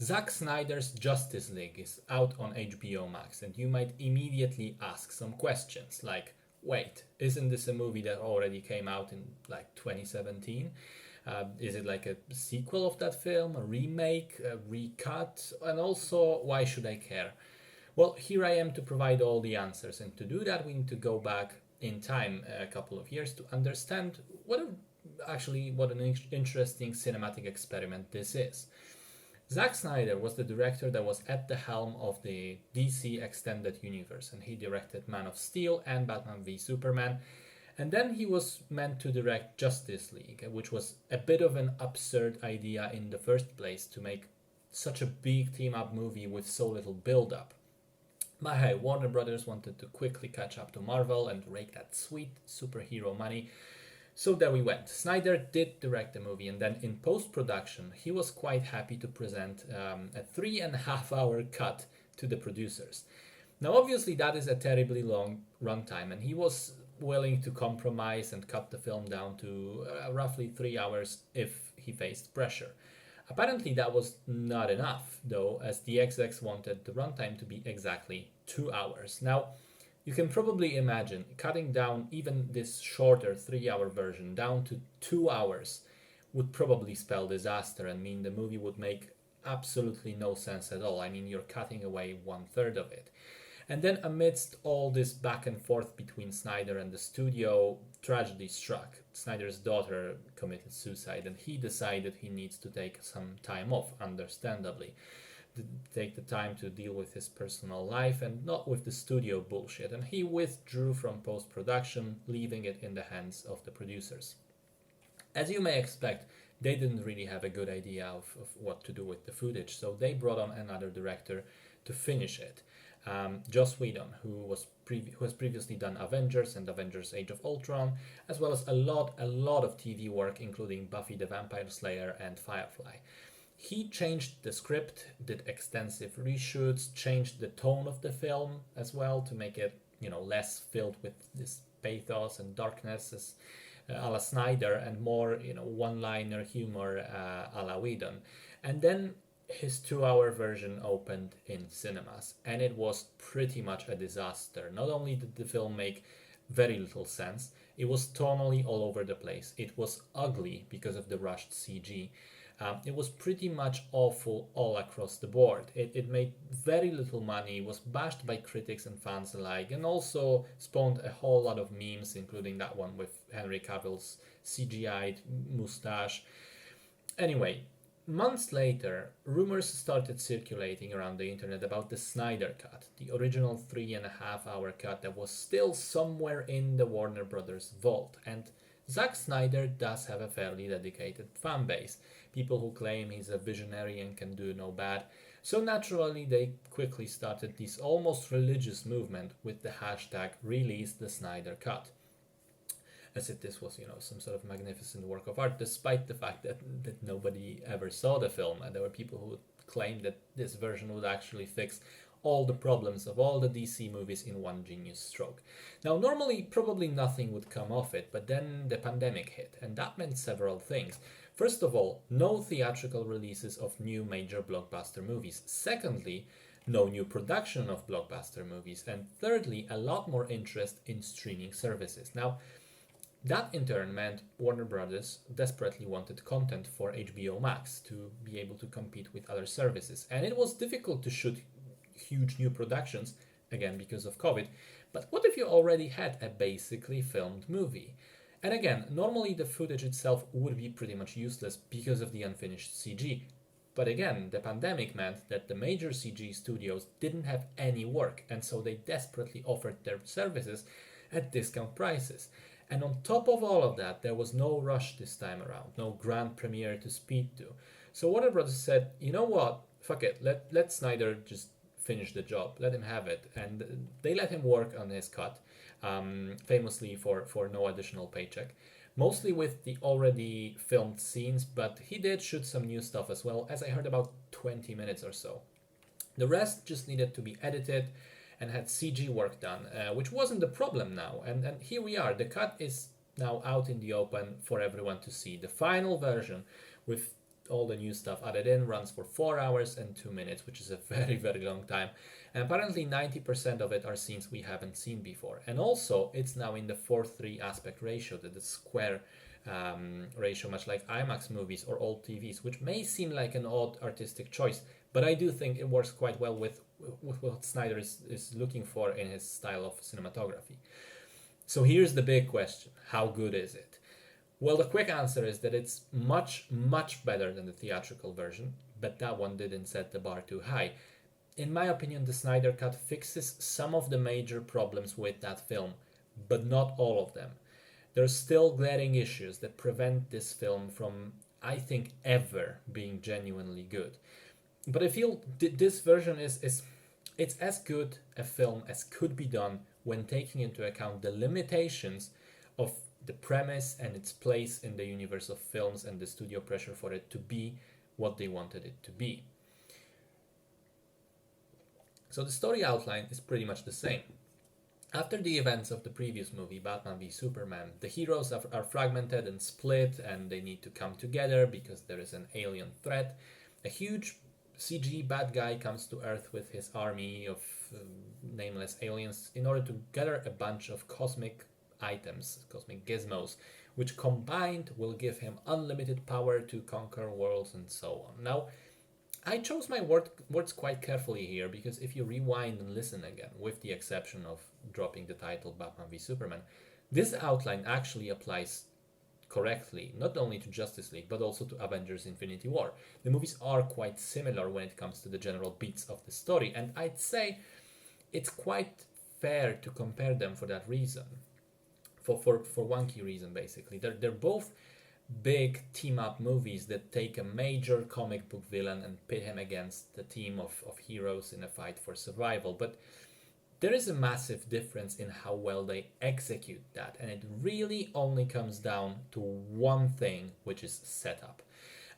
Zack Snyder's Justice League is out on HBO Max, and you might immediately ask some questions like, wait, isn't this a movie that already came out in like 2017? Is it like a sequel of that film, a remake, a recut? And also, why should I care? Well, here I am to provide all the answers, and to do that, we need to go back in time a couple of years to understand what an interesting cinematic experiment this is. Zack Snyder was the director that was at the helm of the DC Extended Universe, and he directed Man of Steel and Batman v Superman. And then he was meant to direct Justice League, which was a bit of an absurd idea in the first place to make such a big team up movie with so little build up. But hey, Warner Brothers wanted to quickly catch up to Marvel and rake that sweet superhero money. So there we went. Snyder did direct the movie, and then in post production, he was quite happy to present a 3.5 hour cut to the producers. Now, obviously, that is a terribly long runtime, and he was willing to compromise and cut the film down to roughly 3 hours if he faced pressure. Apparently, that was not enough, though, as the execs wanted the runtime to be exactly 2 hours. Now, you can probably imagine cutting down even this shorter 3 hour version down to 2 hours would probably spell disaster and mean the movie would make absolutely no sense at all. I mean, you're cutting away one third of it. And then, amidst all this back and forth between Snyder and the studio, tragedy struck. Snyder's daughter committed suicide, and he decided he needs to take some time off, understandably. Take the time to deal with his personal life and not with the studio bullshit. And he withdrew from post production, leaving it in the hands of the producers. As you may expect, they didn't really have a good idea of what to do with the footage, so they brought on another director to finish it. Joss Whedon, who has previously done Avengers and Avengers: Age of Ultron, as well as a lot of TV work, including Buffy the Vampire Slayer and Firefly. He changed the script, did extensive reshoots, changed the tone of the film as well to make it, less filled with this pathos and darkness as a la Snyder, and more, one-liner humor a la Whedon. And then his 2 hour version opened in cinemas, and it was pretty much a disaster. Not only did the film make very little sense, it was tonally all over the place. It was ugly because of the rushed CG. It was pretty much awful all across the board. It made very little money, was bashed by critics and fans alike, and also spawned a whole lot of memes, including that one with Henry Cavill's CGI'd mustache. Anyway, months later, rumors started circulating around the internet about the Snyder Cut, the original 3.5 hour cut that was still somewhere in the Warner Brothers vault. And Zack Snyder does have a fairly dedicated fan base, people who claim he's a visionary and can do no bad. So naturally, they quickly started this almost religious movement with the hashtag Release the Snyder Cut, as if this was, some sort of magnificent work of art, despite the fact that nobody ever saw the film. And there were people who claimed that this version would actually fix all the problems of all the DC movies in one genius stroke. Now, normally, probably nothing would come of it, but then the pandemic hit, and that meant several things. First of all, no theatrical releases of new major blockbuster movies. Secondly, no new production of blockbuster movies. And thirdly, a lot more interest in streaming services. Now, that in turn meant Warner Brothers desperately wanted content for HBO Max to be able to compete with other services. And it was difficult to shoot huge new productions, again because of COVID. But what if you already had a basically filmed movie? And again, normally the footage itself would be pretty much useless because of the unfinished CG. But again, the pandemic meant that the major CG studios didn't have any work, and so they desperately offered their services at discount prices. And on top of all of that, there was no rush this time around, no grand premiere to speed to. So Warner Brothers said, you know what, fuck it, let Snyder just finish the job, let him have it. And they let him work on his cut, famously for no additional paycheck. Mostly with the already filmed scenes, but he did shoot some new stuff as well, as I heard about 20 minutes or so. The rest just needed to be edited and had CG work done, which wasn't the problem now. And here we are. The cut is now out in the open for everyone to see. The final version with all the new stuff added in, runs for 4 hours and 2 minutes, which is a very, very long time. And apparently 90% of it are scenes we haven't seen before. And also, it's now in the 4:3 aspect ratio, the square ratio, much like IMAX movies or old TVs, which may seem like an odd artistic choice, but I do think it works quite well with what Snyder is looking for in his style of cinematography. So here's the big question: how good is it? Well, the quick answer is that it's much, much better than the theatrical version, but that one didn't set the bar too high. In my opinion, the Snyder Cut fixes some of the major problems with that film, but not all of them. There's still glaring issues that prevent this film from, I think, ever being genuinely good. But I feel this version is it's as good a film as could be done when taking into account the limitations of the premise and its place in the universe of films and the studio pressure for it to be what they wanted it to be. So the story outline is pretty much the same. After the events of the previous movie, Batman v Superman, the heroes are fragmented and split, and they need to come together because there is an alien threat. A huge CG bad guy comes to Earth with his army of nameless aliens in order to gather a bunch of cosmic items, cosmic gizmos, which combined will give him unlimited power to conquer worlds and so on. Now, I chose my words quite carefully here, because if you rewind and listen again, with the exception of dropping the title Batman v Superman, this outline actually applies correctly, not only to Justice League, but also to Avengers Infinity War. The movies are quite similar when it comes to the general beats of the story, and I'd say it's quite fair to compare them for that reason. For one key reason, basically. They're both big team-up movies that take a major comic book villain and pit him against the team of heroes in a fight for survival. But there is a massive difference in how well they execute that, and it really only comes down to one thing, which is setup.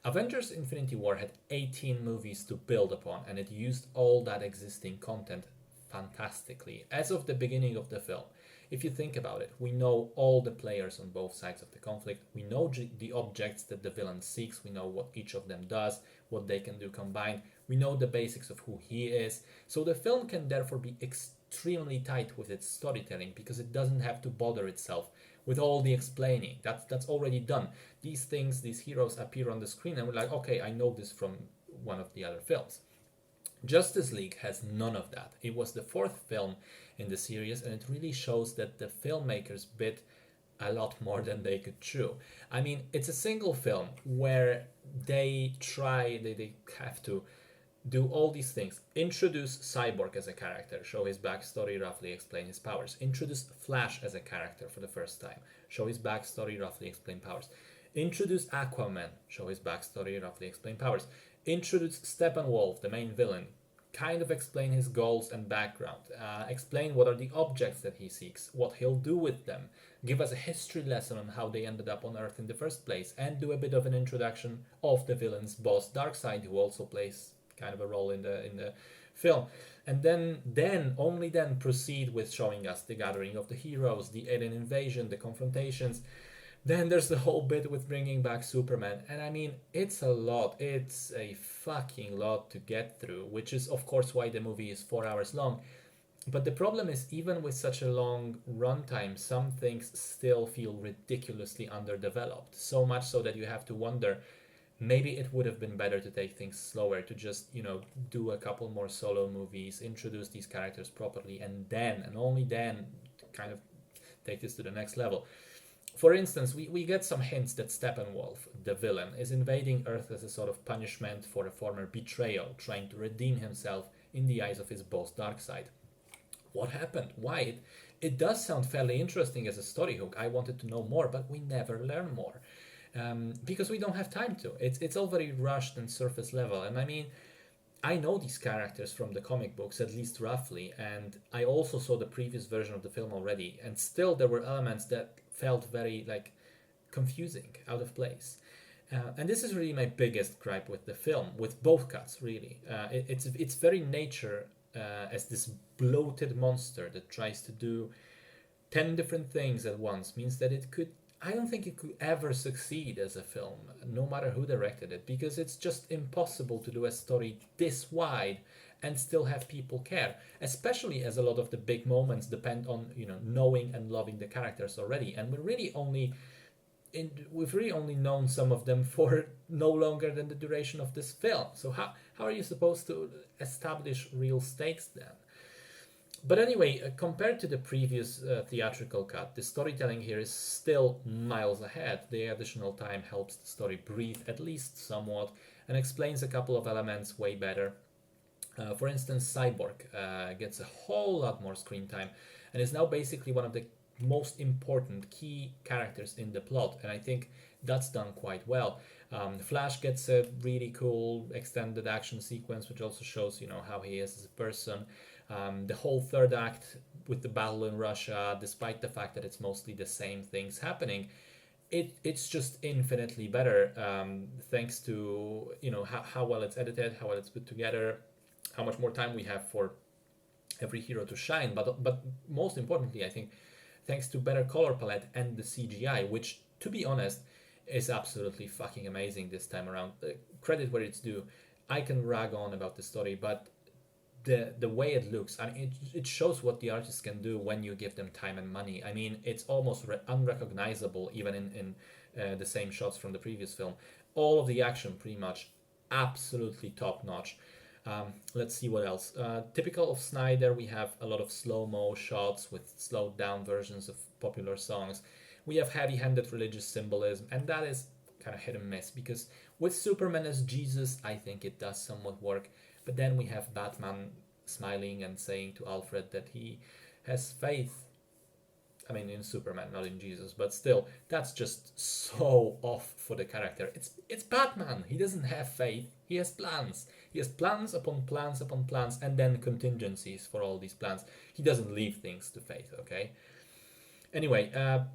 Avengers Infinity War had 18 movies to build upon, and it used all that existing content fantastically as of the beginning of the film. If you think about it, we know all the players on both sides of the conflict. We know the objects that the villain seeks. We know what each of them does, what they can do combined. We know the basics of who he is. So the film can therefore be extremely tight with its storytelling, because it doesn't have to bother itself with all the explaining. That's already done. These things, these heroes appear on the screen and we're like, okay, I know this from one of the other films. Justice League has none of that. It was the fourth film in the series, and it really shows that the filmmakers bit a lot more than they could chew. I mean, it's a single film where they have to do all these things. Introduce Cyborg as a character, show his backstory, roughly explain his powers. Introduce Flash as a character for the first time, show his backstory, roughly explain powers. Introduce Aquaman, show his backstory, roughly explain powers. Introduce Steppenwolf, the main villain, kind of explain his goals and background, explain what are the objects that he seeks, what he'll do with them, give us a history lesson on how they ended up on Earth in the first place, and do a bit of an introduction of the villain's boss, Darkseid, who also plays kind of a role in the film. And then only then proceed with showing us the gathering of the heroes, the alien invasion, the confrontations. Then there's the whole bit with bringing back Superman. And I mean, it's a lot. It's a fucking lot to get through, which is, of course, why the movie is 4 hours long. But the problem is, even with such a long runtime, some things still feel ridiculously underdeveloped. So much so that you have to wonder, maybe it would have been better to take things slower, to just, do a couple more solo movies, introduce these characters properly, and then, and only then, kind of take this to the next level. For instance, we get some hints that Steppenwolf, the villain, is invading Earth as a sort of punishment for a former betrayal, trying to redeem himself in the eyes of his boss Darkseid. What happened? Why? It does sound fairly interesting as a story hook. I wanted to know more, but we never learn more. Because we don't have time to. It's all very rushed and surface level. And I mean, I know these characters from the comic books, at least roughly, and I also saw the previous version of the film already, and still there were elements that felt very confusing, out of place. And this is really my biggest gripe with the film, with both cuts, really. Its very nature as this bloated monster that tries to do 10 different things at once means that it could I don't think it could ever succeed as a film, no matter who directed it, because it's just impossible to do a story this wide and still have people care. Especially as a lot of the big moments depend on knowing and loving the characters already, and we've really only known some of them for no longer than the duration of this film. So how are you supposed to establish real stakes then? But anyway, compared to the previous theatrical cut, the storytelling here is still miles ahead. The additional time helps the story breathe at least somewhat and explains a couple of elements way better. For instance, Cyborg gets a whole lot more screen time and is now basically one of the most important key characters in the plot, and I think that's done quite well. Flash gets a really cool extended action sequence, which also shows how he is as a person. The whole third act with the battle in Russia, despite the fact that it's mostly the same things happening, it's just infinitely better, thanks to how well it's edited, how well it's put together, how much more time we have for every hero to shine. But most importantly, I think thanks to better color palette and the CGI, which, to be honest, is absolutely fucking amazing this time around. Credit where it's due. I can rag on about the story, but the way it looks, I mean, it shows what the artists can do when you give them time and money. I mean, it's almost unrecognizable even in the same shots from the previous film. All of the action, pretty much, absolutely top notch. Let's see what else. Typical of Snyder, we have a lot of slow-mo shots with slowed down versions of popular songs. We have heavy-handed religious symbolism, and that is kind of hit and miss, because with Superman as Jesus, I think it does somewhat work. But then we have Batman smiling and saying to Alfred that he has faith. I mean, in Superman, not in Jesus, but still, that's just so off for the character. It's Batman. He doesn't have faith. He has plans. He has plans upon plans upon plans, and then contingencies for all these plans. He doesn't leave things to fate, okay? Anyway,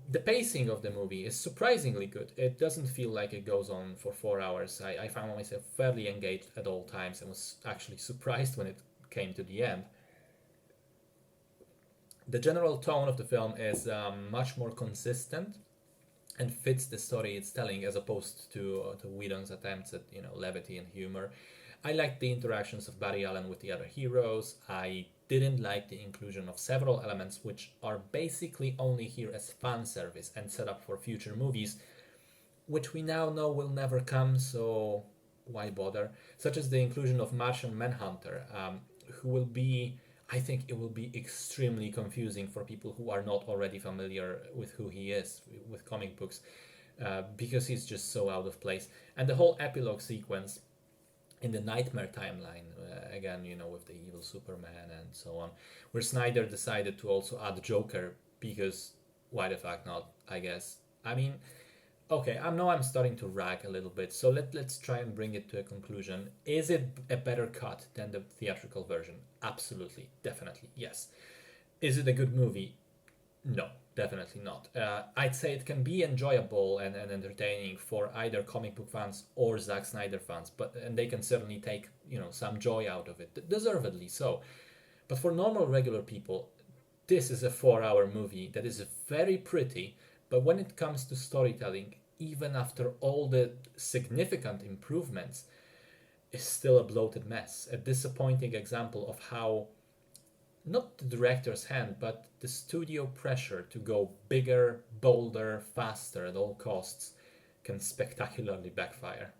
the pacing of the movie is surprisingly good. It doesn't feel like it goes on for 4 hours. I found myself fairly engaged at all times and was actually surprised when it came to the end. The general tone of the film is much more consistent and fits the story it's telling, as opposed to Whedon's attempts at levity and humor. I liked the interactions of Barry Allen with the other heroes. I didn't like the inclusion of several elements which are basically only here as fan service and set up for future movies, which we now know will never come, so why bother? Such as the inclusion of Martian Manhunter, who will be, I think it will be extremely confusing for people who are not already familiar with who he is with comic books, because he's just so out of place. And the whole epilogue sequence in the Nightmare timeline, again, with the evil Superman and so on, where Snyder decided to also add Joker, because why the fuck not, I guess. I mean, okay, I know I'm starting to rag a little bit, so let's try and bring it to a conclusion. Is it a better cut than the theatrical version? Absolutely, definitely, yes. Is it a good movie? No, definitely not. I'd say it can be enjoyable and entertaining for either comic book fans or Zack Snyder fans, and they can certainly take some joy out of it, deservedly so. But for normal, regular people, this is a 4-hour movie that is very pretty, but when it comes to storytelling, even after all the significant improvements, is still a bloated mess. A disappointing example of how not the director's hand, but the studio pressure to go bigger, bolder, faster at all costs can spectacularly backfire.